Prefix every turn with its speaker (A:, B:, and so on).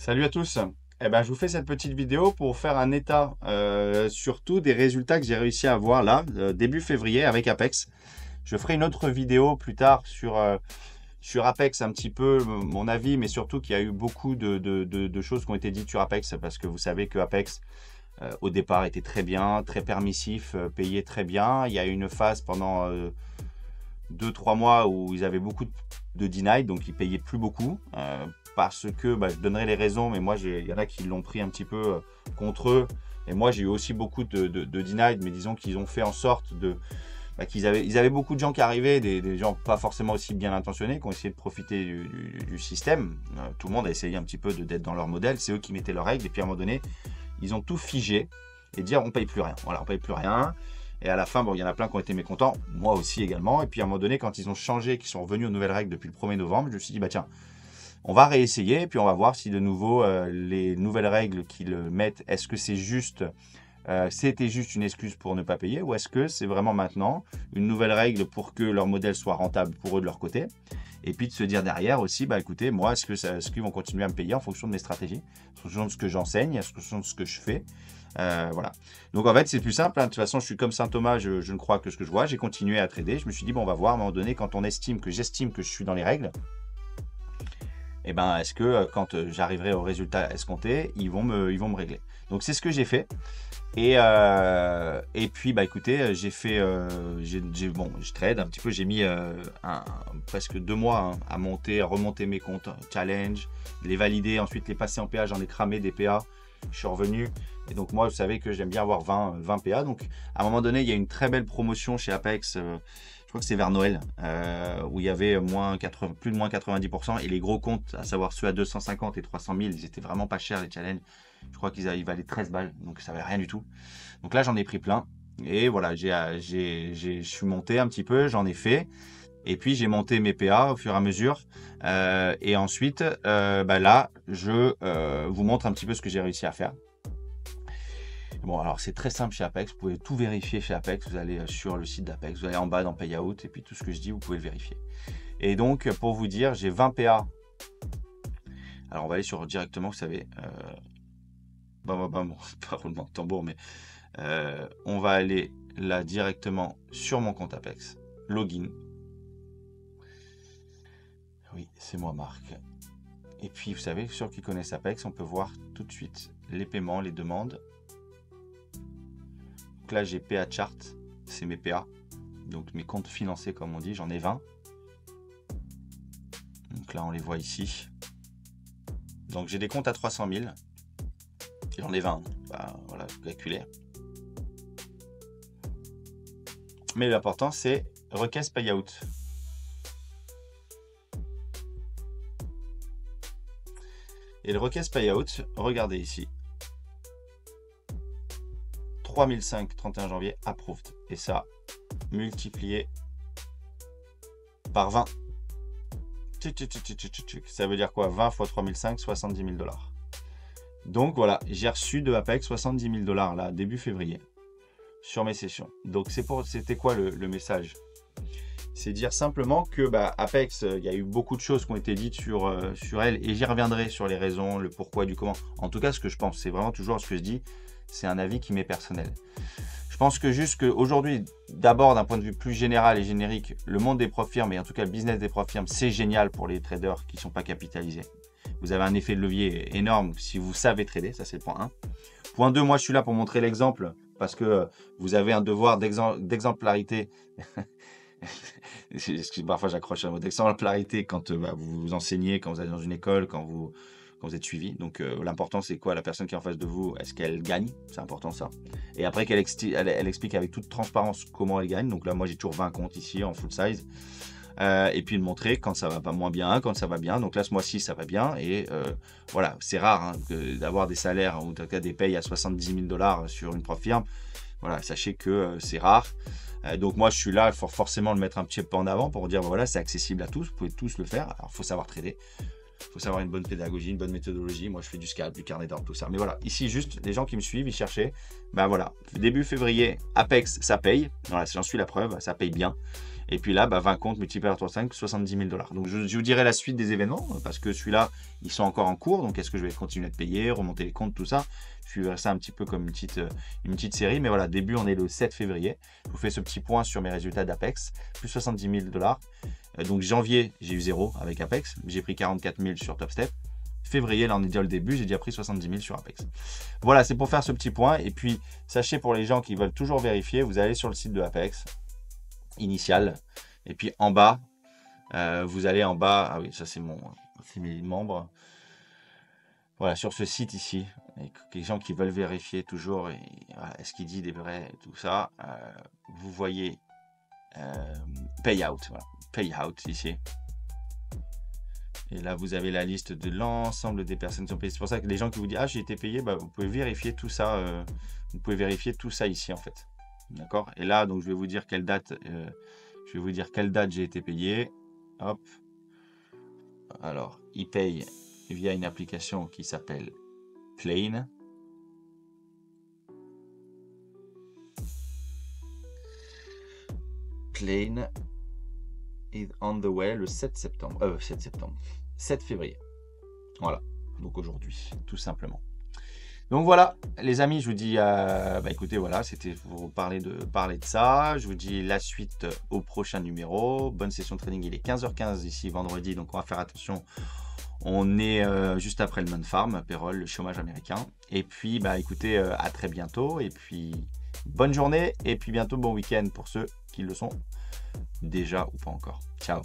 A: Salut à tous. Je vous fais cette petite vidéo pour faire un état surtout des résultats que j'ai réussi à avoir là, début février avec Apex. Je ferai une autre vidéo plus tard sur Apex, un petit peu mon avis, mais surtout qu'il y a eu beaucoup de choses qui ont été dites sur Apex, parce que vous savez que Apex, au départ, était très bien, très permissif, payait très bien. Il y a eu une phase pendant 2-3 mois où ils avaient beaucoup de deny, donc ils payaient plus beaucoup. Parce que je donnerai les raisons, mais moi il y en a qui l'ont pris un petit peu contre eux. Et moi j'ai eu aussi beaucoup de denied, mais disons qu'ils ont fait en sorte ils avaient beaucoup de gens qui arrivaient, des gens pas forcément aussi bien intentionnés, qui ont essayé de profiter du système. Tout le monde a essayé un petit peu d'être dans leur modèle, c'est eux qui mettaient leurs règles, et puis à un moment donné, ils ont tout figé et dire on paye plus rien. Voilà, on paye plus rien. Et à la fin, il y en a plein qui ont été mécontents, moi aussi également. Et puis à un moment donné, quand ils ont changé, qu'ils sont revenus aux nouvelles règles depuis le 1er novembre, je me suis dit, tiens, on va réessayer, et puis on va voir si de nouveau les nouvelles règles qu'ils mettent, est-ce que c'est juste, c'était juste une excuse pour ne pas payer, ou est-ce que c'est vraiment maintenant une nouvelle règle pour que leur modèle soit rentable pour eux de leur côté. Et puis de se dire derrière aussi, écoutez, moi, est-ce qu'ils vont continuer à me payer en fonction de mes stratégies, en fonction de ce que j'enseigne, en fonction de ce que je fais. Voilà. Donc en fait, c'est plus simple. De toute façon, je suis comme Saint Thomas, je ne crois que ce que je vois. J'ai continué à trader. Je me suis dit, on va voir à un moment donné, quand j'estime que je suis dans les règles, est-ce que quand j'arriverai au résultat escompté, ils vont me régler. Donc c'est ce que j'ai fait. Et puis écoutez, j'ai fait, je trade un petit peu. J'ai mis presque 2 mois à remonter mes comptes challenge, les valider, ensuite les passer en PA. J'en ai cramé des PA. Je suis revenu. Et donc moi, vous savez que j'aime bien avoir 20 PA. Donc à un moment donné, il y a une très belle promotion chez Apex. Je crois que c'est vers Noël, où il y avait plus de moins 90%. Et les gros comptes, à savoir ceux à 250 et 300 000, ils étaient vraiment pas chers, les challenges. Je crois qu'ils valaient 13 balles, donc ça valait rien du tout. Donc là, j'en ai pris plein. Et voilà, je suis monté un petit peu, j'en ai fait. Et puis, j'ai monté mes PA au fur et à mesure. Et ensuite, là, je vous montre un petit peu ce que j'ai réussi à faire. Bon, alors c'est très simple chez Apex, vous pouvez tout vérifier chez Apex, vous allez sur le site d'Apex, vous allez en bas dans Payout, et puis tout ce que je dis, vous pouvez le vérifier. Et donc, pour vous dire, j'ai 20 PA. Alors, on va aller sur directement, vous savez, bon, pas roulement de tambour, mais on va aller là directement sur mon compte Apex, login. Oui, c'est moi Marc. Et puis, vous savez, ceux qui connaissent Apex, on peut voir tout de suite les paiements, les demandes. Donc là, j'ai PA Chart, c'est mes PA, donc mes comptes financés comme on dit, j'en ai 20. Donc là, on les voit ici. Donc j'ai des comptes à 300 000, j'en ai 20, voilà, vous calculez. Mais l'important, c'est request payout. Et le request payout, regardez ici. 3005, 31 janvier, approved. Et ça, multiplié par 20. Ça veut dire quoi? 20 fois 3005, 70 000 $. Donc voilà, j'ai reçu de Apex 70 000 $ là, début février, sur mes sessions. Donc c'était quoi le message? C'est dire simplement que Apex, il y a eu beaucoup de choses qui ont été dites sur elle, et j'y reviendrai sur les raisons, le pourquoi, du comment. En tout cas, ce que je pense, c'est vraiment toujours ce que je dis, c'est un avis qui m'est personnel. Je pense que juste qu'aujourd'hui, d'abord d'un point de vue plus général et générique, le monde des prop firmes, et en tout cas le business des prop firmes, c'est génial pour les traders qui ne sont pas capitalisés. Vous avez un effet de levier énorme si vous savez trader, ça c'est le point 1. Point 2, moi je suis là pour montrer l'exemple, parce que vous avez un devoir d'exemplarité. Parfois j'accroche un mot d'exemplarité quand vous enseignez, quand vous allez dans une école, quand vous êtes suivi. Donc l'important c'est quoi? La personne qui est en face de vous, est-ce qu'elle gagne? C'est important ça. Et après qu'elle explique avec toute transparence comment elle gagne. Donc là moi j'ai toujours 20 comptes ici en full size. Et puis le montrer quand ça va pas moins bien, quand ça va bien. Donc là ce mois-ci ça va bien. Et voilà, c'est rare d'avoir des salaires, ou en tout cas des payes à 70 000 $ sur une prop firme. Voilà, sachez que c'est rare. Donc moi je suis là, il faut forcément le mettre un petit peu en avant pour dire voilà, c'est accessible à tous, vous pouvez tous le faire. Alors il faut savoir trader, il faut savoir une bonne pédagogie, une bonne méthodologie. Moi je fais du scalp, du carnet d'ordre, tout ça. Mais voilà, ici juste les gens qui me suivent, ils cherchaient, voilà, début février, Apex ça paye, voilà, j'en suis la preuve, ça paye bien. Et puis là, 20 comptes multiplié par 3,5, 70 000 $. Donc, je vous dirai la suite des événements, parce que celui-là, ils sont encore en cours. Donc, est-ce que je vais continuer de payer, remonter les comptes, tout ça? Je suivrai ça un petit peu comme une petite série. Mais voilà, début, on est le 7 février. Je vous fais ce petit point sur mes résultats d'Apex, plus 70 000 $. Donc, janvier, j'ai eu 0 avec Apex. J'ai pris 44 000 sur TopStep. Février, là on est déjà le début, j'ai déjà pris 70 000 sur Apex. Voilà, c'est pour faire ce petit point. Et puis, sachez pour les gens qui veulent toujours vérifier, vous allez sur le site de Apex, initial. Et puis en bas, vous allez en bas. Ah oui, ça c'est mes membres. Voilà, sur ce site ici, et les gens qui veulent vérifier toujours, voilà, est-ce qu'il dit des vrais, tout ça, vous voyez Payout, voilà, Payout ici. Et là, vous avez la liste de l'ensemble des personnes qui sont payées. C'est pour ça que les gens qui vous disent « Ah, j'ai été payé », vous pouvez vérifier tout ça. Vous pouvez vérifier tout ça ici, en fait. D'accord? Et là, donc, je vais vous dire quelle date j'ai été payé. Hop. Alors, ils payent via une application qui s'appelle Plane. Plane is on the way le 7 février. Voilà, donc aujourd'hui, tout simplement. Donc voilà, les amis, je vous dis, écoutez, voilà, c'était pour parler de ça. Je vous dis la suite au prochain numéro. Bonne session de trading, il est 15h15 ici, vendredi, donc on va faire attention. On est juste après le non-farm, payroll, le chômage américain. Et puis, écoutez, à très bientôt. Et puis, bonne journée. Et puis bientôt, bon week-end pour ceux qui le sont déjà ou pas encore. Ciao.